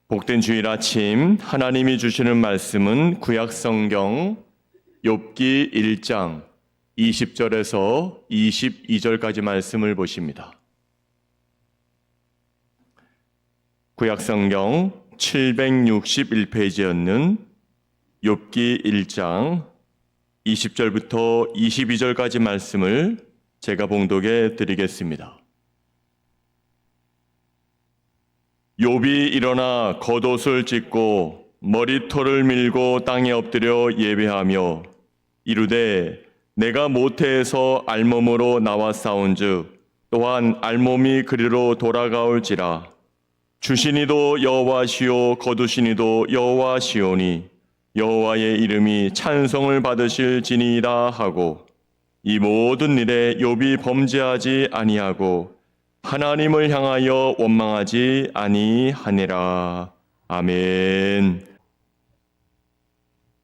복된 주일 아침 하나님이 주시는 말씀은 구약성경 욥기 1장 20절에서 22절까지 말씀을 보십니다. 구약성경 761페이지였는 욥기 1장 20절부터 22절까지 말씀을 제가 봉독해 드리겠습니다. 욥이 일어나 겉옷을 찢고 머리털을 밀고 땅에 엎드려 예배하며 이르되 내가 모태에서 알몸으로 나와 싸운즉 또한 알몸이 그리로 돌아가올지라. 주시니도 여호와시요 거두시니도 여호와시오니 여호와의 이름이 찬송을 받으실지니이다 하고 이 모든 일에 욥이 범죄하지 아니하고 하나님을 향하여 원망하지 아니하니라. 아멘.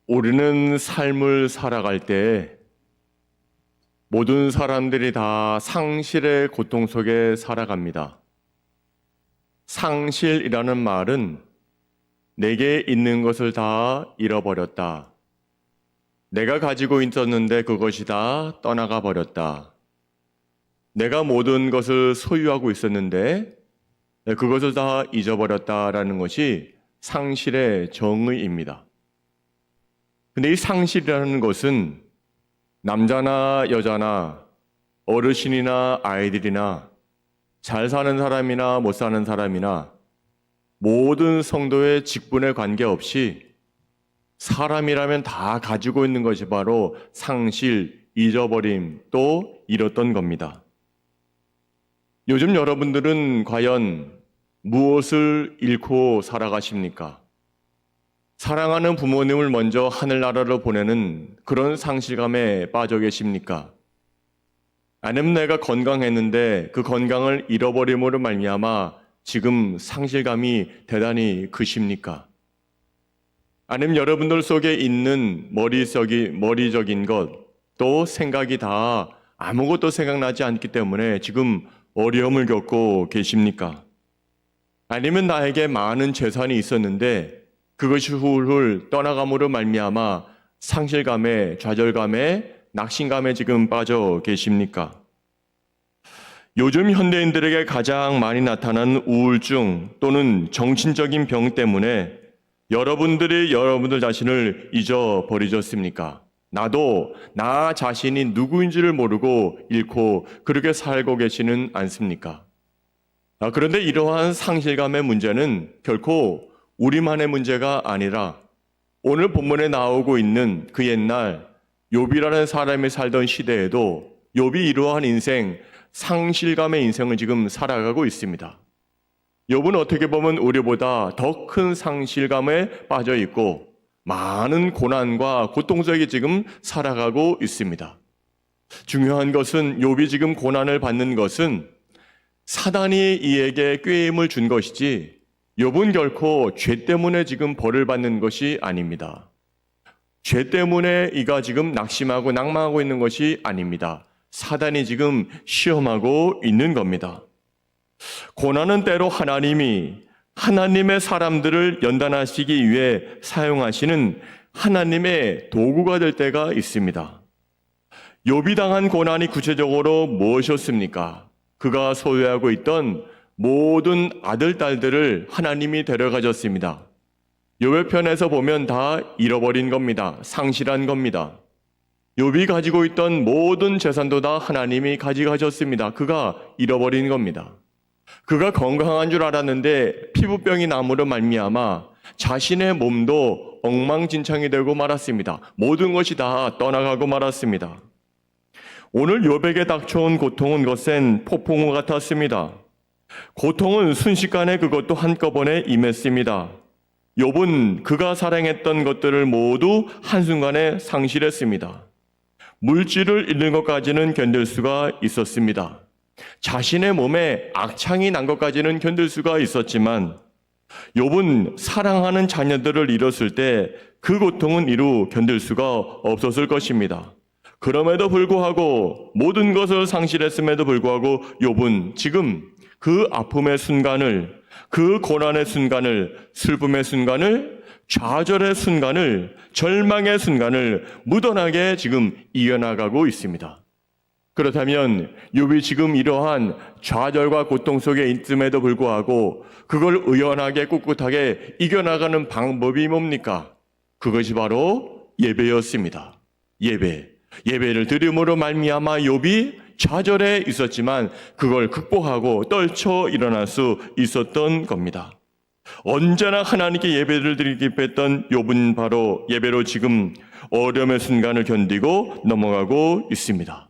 우리는 삶을 살아갈 때 모든 사람들이 다 상실의 고통 속에 살아갑니다. 상실이라는 말은 내게 있는 것을 다 잃어버렸다. 내가 가지고 있었는데 그것이 다 떠나가 버렸다. 내가 모든 것을 소유하고 있었는데 그것을 다 잊어버렸다라는 것이 상실의 정의입니다. 근데 이 상실이라는 것은 남자나 여자나 어르신이나 아이들이나 잘 사는 사람이나 못 사는 사람이나 모든 성도의 직분에 관계없이 사람이라면 다 가지고 있는 것이 바로 상실, 잊어버림, 또 잃었던 겁니다. 요즘 여러분들은 과연 무엇을 잃고 살아가십니까? 사랑하는 부모님을 먼저 하늘나라로 보내는 그런 상실감에 빠져 계십니까? 아니면 내가 건강했는데 그 건강을 잃어버림으로 말미암아 지금 상실감이 대단히 크십니까? 아니면 여러분들 속에 있는 머리적인 것, 또 생각이 다 아무것도 생각나지 않기 때문에 지금 어려움을 겪고 계십니까? 아니면 나에게 많은 재산이 있었는데 그것이 훌훌 떠나감으로 말미암아 상실감에, 좌절감에, 낙심감에 지금 빠져 계십니까? 요즘 현대인들에게 가장 많이 나타나는 우울증 또는 정신적인 병 때문에 여러분들이 여러분들 자신을 잊어버리셨습니까? 나도 나 자신이 누구인지를 모르고 잃고 그렇게 살고 계시는 않습니까? 그런데 이러한 상실감의 문제는 결코 우리만의 문제가 아니라 오늘 본문에 나오고 있는 그 옛날 욥이라는 사람이 살던 시대에도 욥이 이러한 인생, 상실감의 인생을 지금 살아가고 있습니다. 욥은 어떻게 보면 우리보다 더 큰 상실감에 빠져 있고 많은 고난과 고통 속에 지금 살아가고 있습니다. 중요한 것은 욥이 지금 고난을 받는 것은 사단이 이에게 꾀임을 준 것이지 욥은 결코 죄 때문에 지금 벌을 받는 것이 아닙니다. 죄 때문에 이가 지금 낙심하고 낭망하고 있는 것이 아닙니다. 사단이 지금 시험하고 있는 겁니다. 고난은 때로 하나님의 사람들을 연단하시기 위해 사용하시는 하나님의 도구가 될 때가 있습니다. 욥이 당한 고난이 구체적으로 무엇이었습니까? 그가 소유하고 있던 모든 아들, 딸들을 하나님이 데려가셨습니다. 욥의 편에서 보면 다 잃어버린 겁니다. 상실한 겁니다. 욥이 가지고 있던 모든 재산도 다 하나님이 가져가셨습니다. 그가 잃어버린 겁니다. 그가 건강한 줄 알았는데 피부병이 남으로 말미암아 자신의 몸도 엉망진창이 되고 말았습니다. 모든 것이 다 떠나가고 말았습니다. 오늘 욥에게 닥쳐온 고통은 거센 폭풍우 같았습니다. 고통은 순식간에 그것도 한꺼번에 임했습니다. 욥은 그가 사랑했던 것들을 모두 한순간에 상실했습니다. 물질을 잃는 것까지는 견딜 수가 있었습니다. 자신의 몸에 악창이 난 것까지는 견딜 수가 있었지만 욥은 사랑하는 자녀들을 잃었을 때 그 고통은 이루 견딜 수가 없었을 것입니다. 그럼에도 불구하고 모든 것을 상실했음에도 불구하고 욥은 지금 그 아픔의 순간을 그 고난의 순간을, 슬픔의 순간을, 좌절의 순간을, 절망의 순간을 무던하게 지금 이겨나가고 있습니다. 그렇다면 욥이 지금 이러한 좌절과 고통 속에 있음에도 불구하고 그걸 의연하게 꿋꿋하게 이겨나가는 방법이 뭡니까? 그것이 바로 예배였습니다. 예배를 드림으로 말미암아 욥이 좌절에 있었지만 그걸 극복하고 떨쳐 일어날 수 있었던 겁니다. 언제나 하나님께 예배를 드리기 했던 욥은 바로 예배로 지금 어려움의 순간을 견디고 넘어가고 있습니다.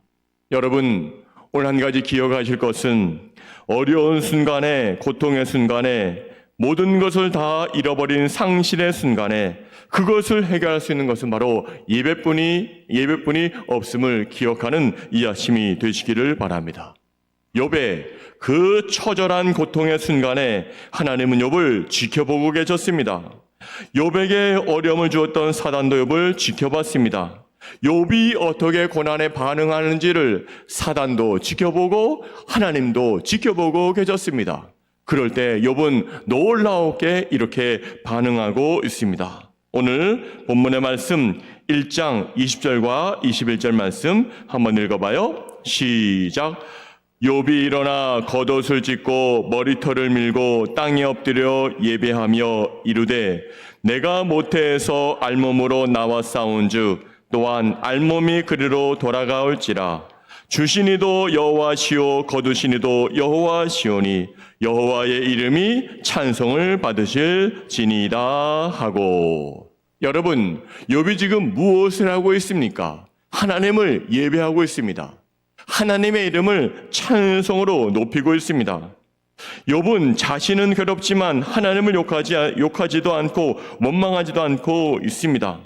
여러분, 오늘 한 가지 기억하실 것은 어려운 순간에, 고통의 순간에, 모든 것을 다 잃어버린 상실의 순간에 그것을 해결할 수 있는 것은 바로 예배뿐이 없음을 기억하는 이 아침이 되시기를 바랍니다. 욥의 그 처절한 고통의 순간에 하나님은 욥을 지켜보고 계셨습니다. 욥에게 어려움을 주었던 사단도 욥을 지켜봤습니다. 욥이 어떻게 고난에 반응하는지를 사단도 지켜보고 하나님도 지켜보고 계셨습니다. 그럴 때 욥은 놀라웠게 이렇게 반응하고 있습니다. 오늘 본문의 말씀 1장 20절과 21절 말씀 한번 읽어봐요. 시작. 욥이 일어나 겉옷을 찢고 머리털을 밀고 땅에 엎드려 예배하며 이르되 내가 모태에서 알몸으로 나와 싸운즉 또한 알몸이 그리로 돌아가올지라. 주시니도 여호와시오 거두시니도 여호와시오니 여호와의 이름이 찬송을 받으실지니이다 하고. 여러분, 욥이 지금 무엇을 하고 있습니까? 하나님을 예배하고 있습니다. 하나님의 이름을 찬송으로 높이고 있습니다. 욥은 자신은 괴롭지만 하나님을 욕하지도 않고 원망하지도 않고 있습니다.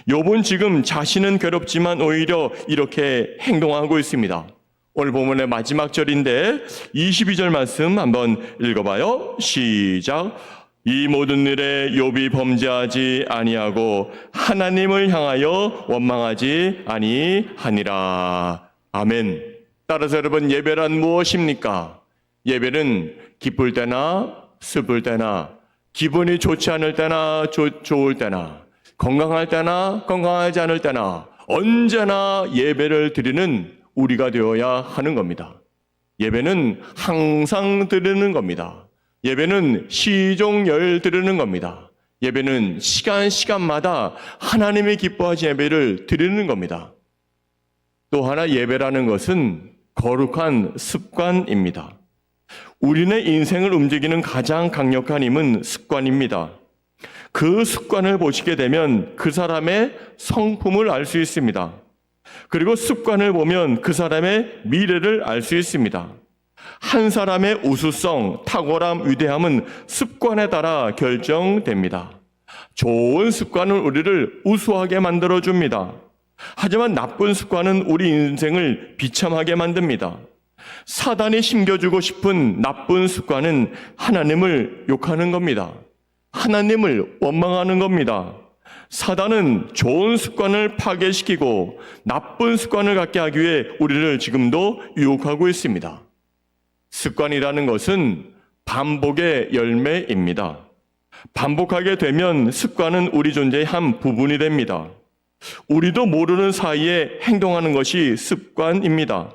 욥은 지금 자신은 괴롭지만 오히려 이렇게 행동하고 있습니다. 오늘 본문의 마지막 절인데 22절 말씀 한번 읽어봐요. 시작. 이 모든 일에 욥이 범죄하지 아니하고 하나님을 향하여 원망하지 아니하니라. 아멘. 따라서 여러분, 예배란 무엇입니까? 예배는 기쁠 때나 슬플 때나, 기분이 좋지 않을 때나 좋을 때나, 건강할 때나 건강하지 않을 때나 언제나 예배를 드리는 우리가 되어야 하는 겁니다. 예배는 항상 드리는 겁니다. 예배는 시종열 드리는 겁니다. 예배는 시간마다 하나님이 기뻐하신 예배를 드리는 겁니다. 또 하나, 예배라는 것은 거룩한 습관입니다. 우리네 인생을 움직이는 가장 강력한 힘은 습관입니다. 그 습관을 보시게 되면 그 사람의 성품을 알 수 있습니다. 그리고 습관을 보면 그 사람의 미래를 알 수 있습니다. 한 사람의 우수성, 탁월함, 위대함은 습관에 따라 결정됩니다. 좋은 습관은 우리를 우수하게 만들어줍니다. 하지만 나쁜 습관은 우리 인생을 비참하게 만듭니다. 사단이 심겨주고 싶은 나쁜 습관은 하나님을 욕하는 겁니다. 하나님을 원망하는 겁니다. 사단은 좋은 습관을 파괴시키고 나쁜 습관을 갖게 하기 위해 우리를 지금도 유혹하고 있습니다. 습관이라는 것은 반복의 열매입니다. 반복하게 되면 습관은 우리 존재의 한 부분이 됩니다. 우리도 모르는 사이에 행동하는 것이 습관입니다.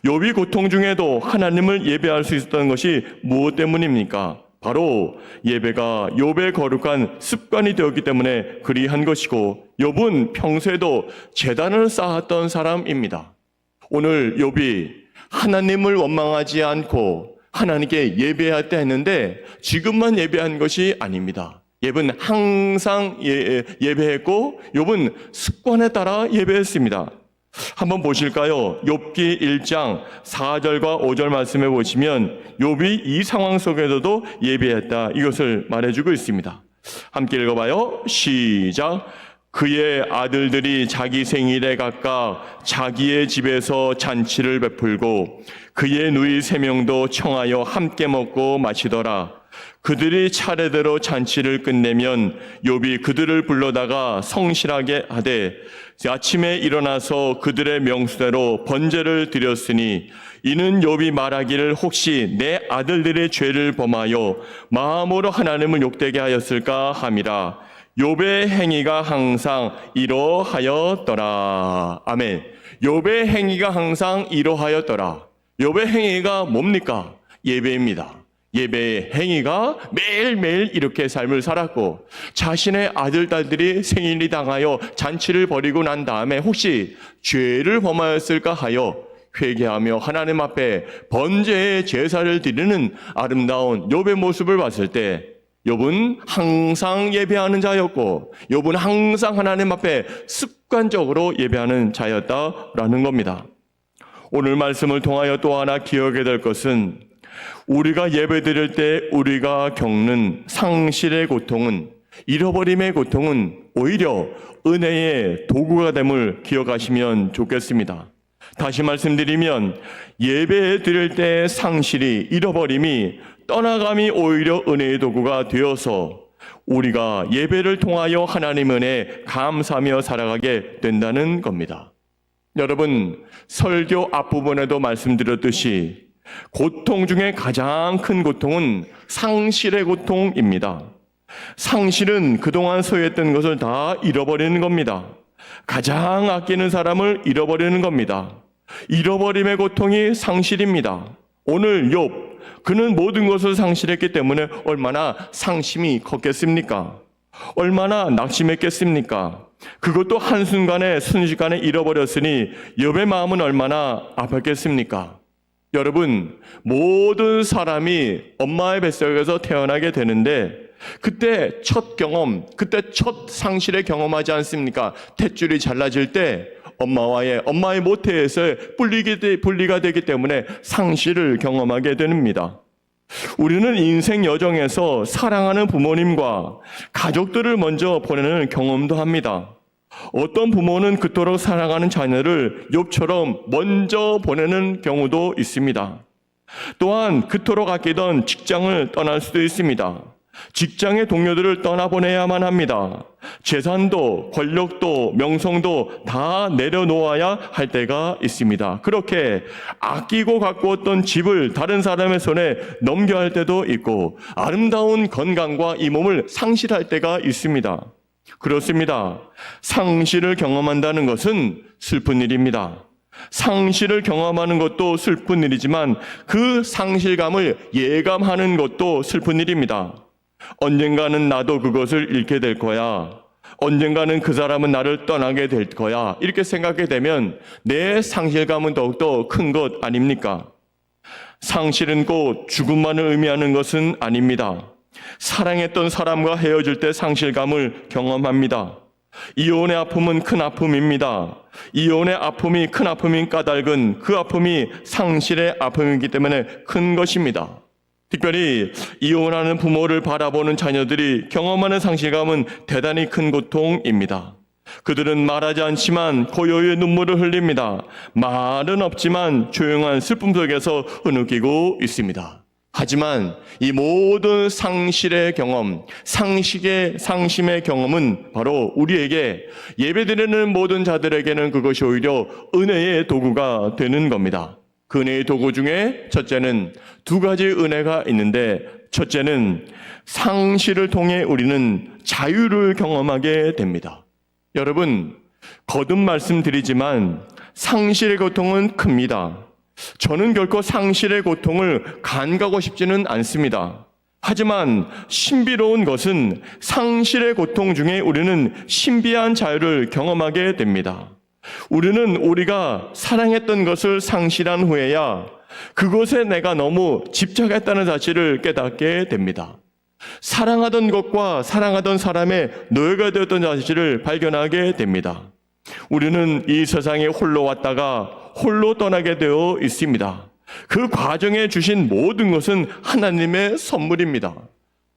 욥이 고통 중에도 하나님을 예배할 수 있었던 것이 무엇 때문입니까? 바로 예배가 욥의 거룩한 습관이 되었기 때문에 그리한 것이고, 욥은 평소에도 제단을 쌓았던 사람입니다. 오늘 욥이 하나님을 원망하지 않고 하나님께 예배할 때 했는데 지금만 예배한 것이 아닙니다. 욥은 항상 예배했고 욥은 습관에 따라 예배했습니다. 한번 보실까요? 욥기 1장 4절과 5절 말씀해 보시면 욥이 이 상황 속에서도 예배했다, 이것을 말해주고 있습니다. 함께 읽어봐요. 시작. 그의 아들들이 자기 생일에 각각 자기의 집에서 잔치를 베풀고 그의 누이 3명도 청하여 함께 먹고 마시더라. 그들이 차례대로 잔치를 끝내면 욥이 그들을 불러다가 성실하게 하되 아침에 일어나서 그들의 명수대로 번제를 드렸으니 이는 욥이 말하기를 혹시 내 아들들의 죄를 범하여 마음으로 하나님을 욕되게 하였을까 함이라. 욥의 행위가 항상 이러하였더라. 아멘. 욥의 행위가 항상 이러하였더라. 욥의 행위가 뭡니까? 예배입니다. 예배의 행위가 매일매일 이렇게 삶을 살았고 자신의 아들, 딸들이 생일이 당하여 잔치를 벌이고 난 다음에 혹시 죄를 범하였을까 하여 회개하며 하나님 앞에 번제의 제사를 드리는 아름다운 욥의 모습을 봤을 때 욥은 항상 예배하는 자였고 욥은 항상 하나님 앞에 습관적으로 예배하는 자였다라는 겁니다. 오늘 말씀을 통하여 또 하나 기억해야 될 것은 우리가 예배드릴 때 우리가 겪는 상실의 고통은, 잃어버림의 고통은 오히려 은혜의 도구가 됨을 기억하시면 좋겠습니다. 다시 말씀드리면 예배 드릴 때 상실이, 잃어버림이, 떠나감이 오히려 은혜의 도구가 되어서 우리가 예배를 통하여 하나님 은혜에 감사하며 살아가게 된다는 겁니다. 여러분, 설교 앞부분에도 말씀드렸듯이 고통 중에 가장 큰 고통은 상실의 고통입니다. 상실은 그동안 소유했던 것을 다 잃어버리는 겁니다. 가장 아끼는 사람을 잃어버리는 겁니다. 잃어버림의 고통이 상실입니다. 오늘 욥, 그는 모든 것을 상실했기 때문에 얼마나 상심이 컸겠습니까? 얼마나 낙심했겠습니까? 그것도 한순간에 순식간에 잃어버렸으니 욥의 마음은 얼마나 아팠겠습니까? 여러분, 모든 사람이 엄마의 뱃속에서 태어나게 되는데 그때 첫 경험, 그때 첫 상실의 경험하지 않습니까? 탯줄이 잘라질 때 엄마의 모태에서 분리가 되기 때문에 상실을 경험하게 됩니다. 우리는 인생 여정에서 사랑하는 부모님과 가족들을 먼저 보내는 경험도 합니다. 어떤 부모는 그토록 사랑하는 자녀를 욥처럼 먼저 보내는 경우도 있습니다. 또한 그토록 아끼던 직장을 떠날 수도 있습니다. 직장의 동료들을 떠나보내야만 합니다. 재산도 권력도 명성도 다 내려놓아야 할 때가 있습니다. 그렇게 아끼고 가꾸었던 집을 다른 사람의 손에 넘겨야 할 때도 있고 아름다운 건강과 이 몸을 상실할 때가 있습니다. 그렇습니다. 상실을 경험한다는 것은 슬픈 일입니다. 상실을 경험하는 것도 슬픈 일이지만 그 상실감을 예감하는 것도 슬픈 일입니다. 언젠가는 나도 그것을 잃게 될 거야. 언젠가는 그 사람은 나를 떠나게 될 거야. 이렇게 생각하게 되면 내 상실감은 더욱더 큰 것 아닙니까? 상실은 곧 죽음만을 의미하는 것은 아닙니다. 사랑했던 사람과 헤어질 때 상실감을 경험합니다. 이혼의 아픔은 큰 아픔입니다. 이혼의 아픔이 큰 아픔인 까닭은 그 아픔이 상실의 아픔이기 때문에 큰 것입니다. 특별히 이혼하는 부모를 바라보는 자녀들이 경험하는 상실감은 대단히 큰 고통입니다. 그들은 말하지 않지만 고요의 눈물을 흘립니다. 말은 없지만 조용한 슬픔 속에서 흐느끼고 있습니다. 하지만 이 모든 상실의 경험, 상심의 경험은 바로 우리에게 예배드리는 모든 자들에게는 그것이 오히려 은혜의 도구가 되는 겁니다. 그 은혜의 도구 중에 첫째는 두 가지 은혜가 있는데, 첫째는 상실을 통해 우리는 자유를 경험하게 됩니다. 여러분, 거듭 말씀드리지만 상실의 고통은 큽니다. 저는 결코 상실의 고통을 간과하고 싶지는 않습니다. 하지만 신비로운 것은 상실의 고통 중에 우리는 신비한 자유를 경험하게 됩니다. 우리는 우리가 사랑했던 것을 상실한 후에야 그것에 내가 너무 집착했다는 사실을 깨닫게 됩니다. 사랑하던 것과 사랑하던 사람의 노예가 되었던 사실을 발견하게 됩니다. 우리는 이 세상에 홀로 왔다가 홀로 떠나게 되어 있습니다. 그 과정에 주신 모든 것은 하나님의 선물입니다.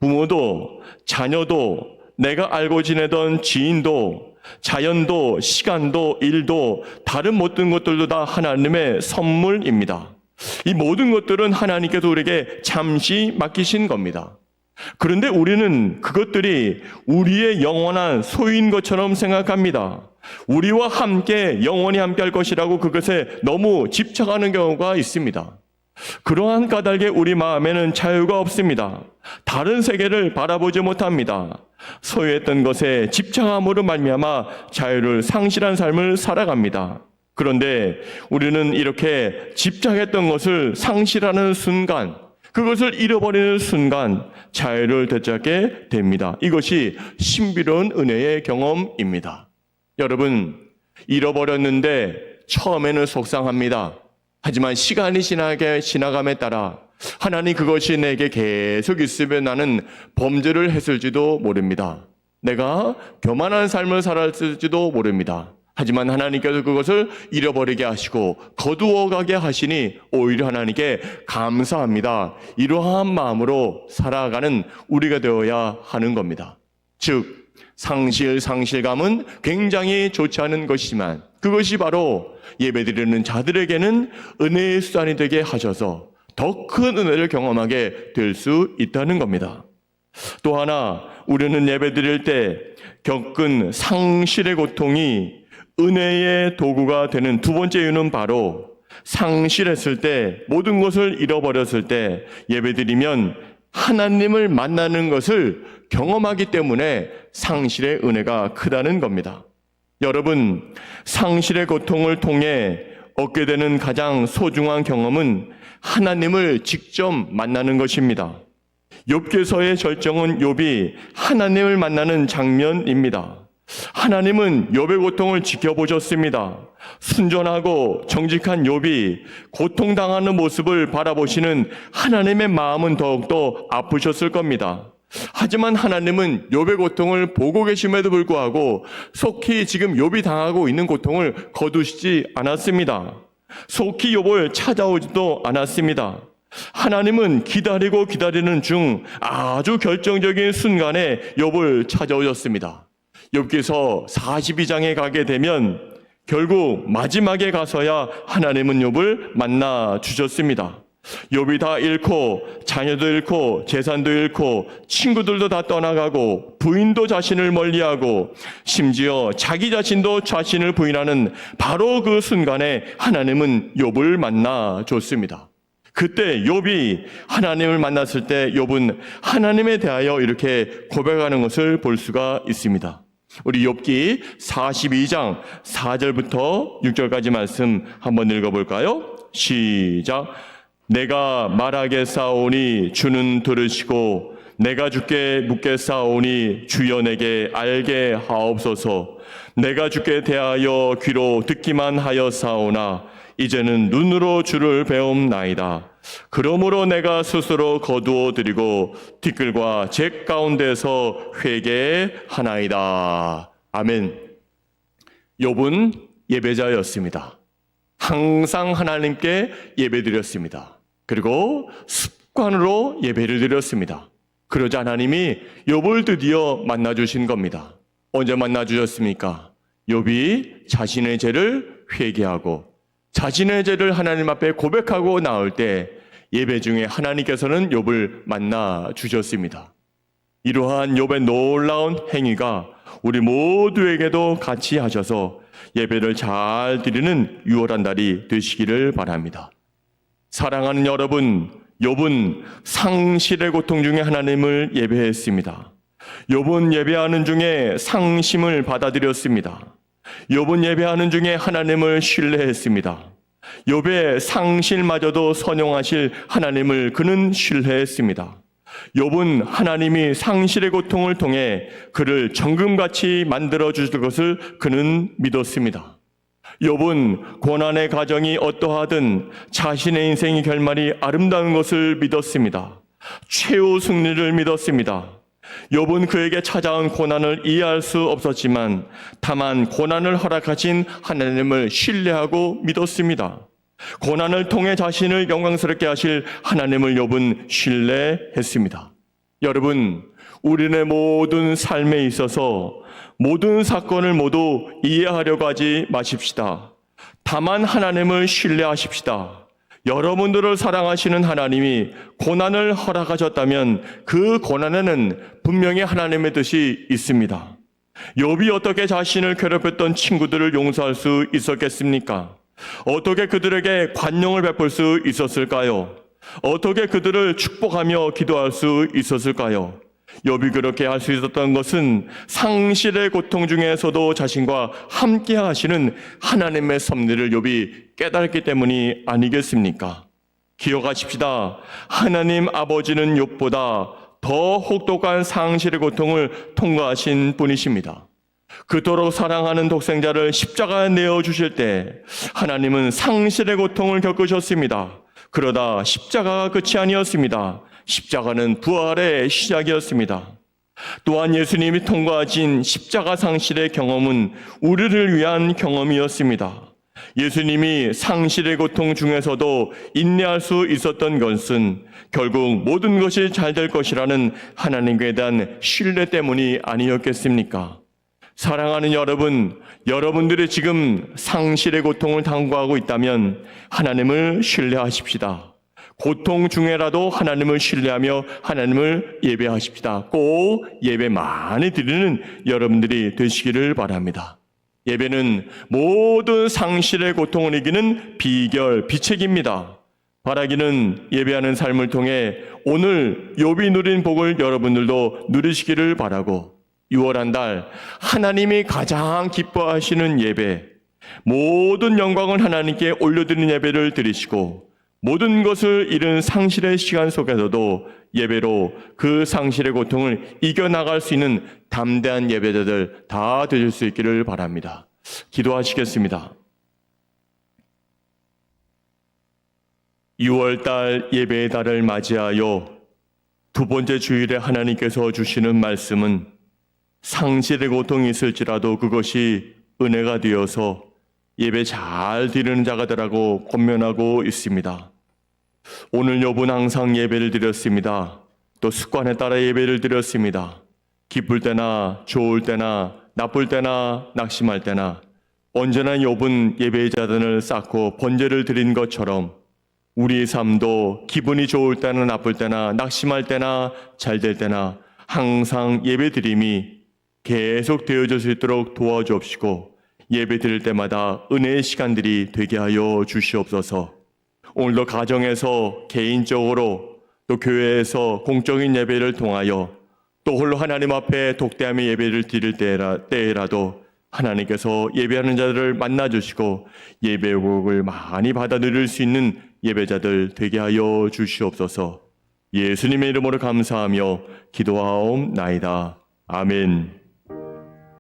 부모도, 자녀도, 내가 알고 지내던 지인도, 자연도, 시간도, 일도, 다른 모든 것들도 다 하나님의 선물입니다. 이 모든 것들은 하나님께서 우리에게 잠시 맡기신 겁니다. 그런데 우리는 그것들이 우리의 영원한 소유인 것처럼 생각합니다. 우리와 함께 영원히 함께 할 것이라고 그것에 너무 집착하는 경우가 있습니다. 그러한 까닭에 우리 마음에는 자유가 없습니다. 다른 세계를 바라보지 못합니다. 소유했던 것에 집착함으로 말미암아 자유를 상실한 삶을 살아갑니다. 그런데 우리는 이렇게 집착했던 것을 상실하는 순간, 그것을 잃어버리는 순간 자유를 되찾게 됩니다. 이것이 신비로운 은혜의 경험입니다. 여러분, 잃어버렸는데 처음에는 속상합니다. 하지만 시간이 지나감에 따라 하나님 그것이 내게 계속 있으면 나는 범죄를 했을지도 모릅니다. 내가 교만한 삶을 살았을지도 모릅니다. 하지만 하나님께서 그것을 잃어버리게 하시고 거두어가게 하시니 오히려 하나님께 감사합니다. 이러한 마음으로 살아가는 우리가 되어야 하는 겁니다. 즉 상실감은 굉장히 좋지 않은 것이지만 그것이 바로 예배드리는 자들에게는 은혜의 수단이 되게 하셔서 더 큰 은혜를 경험하게 될 수 있다는 겁니다. 또 하나 우리는 예배드릴 때 겪은 상실의 고통이 은혜의 도구가 되는 두 번째 이유는 바로 상실했을 때, 모든 것을 잃어버렸을 때 예배드리면 하나님을 만나는 것을 경험하기 때문에 상실의 은혜가 크다는 겁니다. 여러분, 상실의 고통을 통해 얻게 되는 가장 소중한 경험은 하나님을 직접 만나는 것입니다. 욥기서의 절정은 욥이 하나님을 만나는 장면입니다. 하나님은 욥의 고통을 지켜보셨습니다. 순전하고 정직한 욥이 고통당하는 모습을 바라보시는 하나님의 마음은 더욱더 아프셨을 겁니다. 하지만 하나님은 욥의 고통을 보고 계심에도 불구하고 속히 지금 욥이 당하고 있는 고통을 거두시지 않았습니다. 속히 욥을 찾아오지도 않았습니다. 하나님은 기다리는 중 아주 결정적인 순간에 욥을 찾아오셨습니다. 욥기서 42장에 가게 되면 결국 마지막에 가서야 하나님은 욥을 만나 주셨습니다. 욥이 다 잃고 자녀도 잃고 재산도 잃고 친구들도 다 떠나가고 부인도 자신을 멀리하고 심지어 자기 자신도 자신을 부인하는 바로 그 순간에 하나님은 욥을 만나 줬습니다. 그때 욥이 하나님을 만났을 때 욥은 하나님에 대하여 이렇게 고백하는 것을 볼 수가 있습니다. 우리 욥기 42장 4절부터 6절까지 말씀 한번 읽어볼까요? 시작. 내가 말하겠사오니 주는 들으시고 내가 주께 묻겠사오니 주여 내게 알게 하옵소서. 내가 주께 대하여 귀로 듣기만 하였사오나 이제는 눈으로 주를 배움나이다. 그러므로 내가 스스로 거두어 드리고 티끌과 잭 가운데서 회개하나이다. 아멘. 욥은 예배자였습니다. 항상 하나님께 예배드렸습니다. 그리고 습관으로 예배를 드렸습니다. 그러자 하나님이 욥을 드디어 만나주신 겁니다. 언제 만나주셨습니까? 욥이 자신의 죄를 회개하고 자신의 죄를 하나님 앞에 고백하고 나올 때 예배 중에 하나님께서는 욥을 만나 주셨습니다. 이러한 욥의 놀라운 행위가 우리 모두에게도 같이 하셔서 예배를 잘 드리는 유월한 날이 되시기를 바랍니다. 사랑하는 여러분, 욥은 상실의 고통 중에 하나님을 예배했습니다. 욥은 예배하는 중에 상심을 받아들였습니다. 욥은 예배하는 중에 하나님을 신뢰했습니다. 욥의 상실마저도 선용하실 하나님을 그는 신뢰했습니다. 욥은 하나님이 상실의 고통을 통해 그를 정금같이 만들어 주실 것을 그는 믿었습니다. 욥은 고난의 과정이 어떠하든 자신의 인생의 결말이 아름다운 것을 믿었습니다. 최후 승리를 믿었습니다. 욥은 그에게 찾아온 고난을 이해할 수 없었지만 다만 고난을 허락하신 하나님을 신뢰하고 믿었습니다. 고난을 통해 자신을 영광스럽게 하실 하나님을 욥은 신뢰했습니다. 여러분, 우리의 모든 삶에 있어서 모든 사건을 모두 이해하려고 하지 마십시다. 다만 하나님을 신뢰하십시다. 여러분들을 사랑하시는 하나님이 고난을 허락하셨다면 그 고난에는 분명히 하나님의 뜻이 있습니다. 욥이 어떻게 자신을 괴롭혔던 친구들을 용서할 수 있었겠습니까? 어떻게 그들에게 관용을 베풀 수 있었을까요? 어떻게 그들을 축복하며 기도할 수 있었을까요? 욥이 그렇게 할 수 있었던 것은 상실의 고통 중에서도 자신과 함께 하시는 하나님의 섭리를 욥이 깨달았기 때문이 아니겠습니까? 기억하십시다. 하나님 아버지는 욥보다 더 혹독한 상실의 고통을 통과하신 분이십니다. 그토록 사랑하는 독생자를 십자가에 내어주실 때 하나님은 상실의 고통을 겪으셨습니다. 그러다 십자가가 끝이 아니었습니다. 십자가는 부활의 시작이었습니다. 또한 예수님이 통과하신 십자가 상실의 경험은 우리를 위한 경험이었습니다. 예수님이 상실의 고통 중에서도 인내할 수 있었던 것은 결국 모든 것이 잘 될 것이라는 하나님께 대한 신뢰 때문이 아니었겠습니까? 사랑하는 여러분, 여러분들이 지금 상실의 고통을 당구하고 있다면 하나님을 신뢰하십시다. 고통 중에라도 하나님을 신뢰하며 하나님을 예배하십시다. 꼭 예배 많이 드리는 여러분들이 되시기를 바랍니다. 예배는 모든 상실의 고통을 이기는 비결, 비책입니다. 바라기는 예배하는 삶을 통해 오늘 욥이 누린 복을 여러분들도 누리시기를 바라고 6월 한 달 하나님이 가장 기뻐하시는 예배, 모든 영광을 하나님께 올려드리는 예배를 드리시고 모든 것을 잃은 상실의 시간 속에서도 예배로 그 상실의 고통을 이겨나갈 수 있는 담대한 예배자들 다 되실 수 있기를 바랍니다. 기도하시겠습니다. 6월달 예배의 달을 맞이하여 두 번째 주일에 하나님께서 주시는 말씀은 상실의 고통이 있을지라도 그것이 은혜가 되어서 예배 잘 드리는 자가 되라고 권면하고 있습니다. 오늘 욥은 항상 예배를 드렸습니다. 또 습관에 따라 예배를 드렸습니다. 기쁠 때나 좋을 때나 나쁠 때나 낙심할 때나 언제나 욥은 예배의 자단을 쌓고 번제를 드린 것처럼 우리의 삶도 기분이 좋을 때나 나쁠 때나 낙심할 때나 잘 될 때나 항상 예배 드림이 계속 되어질 수 있도록 도와주옵시고 예배 드릴 때마다 은혜의 시간들이 되게 하여 주시옵소서. 오늘도 가정에서 개인적으로 또 교회에서 공적인 예배를 통하여 또 홀로 하나님 앞에 독대하며 예배를 드릴 때에라도 하나님께서 예배하는 자들을 만나주시고 예배의 복을 많이 받아 누릴 수 있는 예배자들 되게 하여 주시옵소서. 예수님의 이름으로 감사하며 기도하옵나이다. 아멘.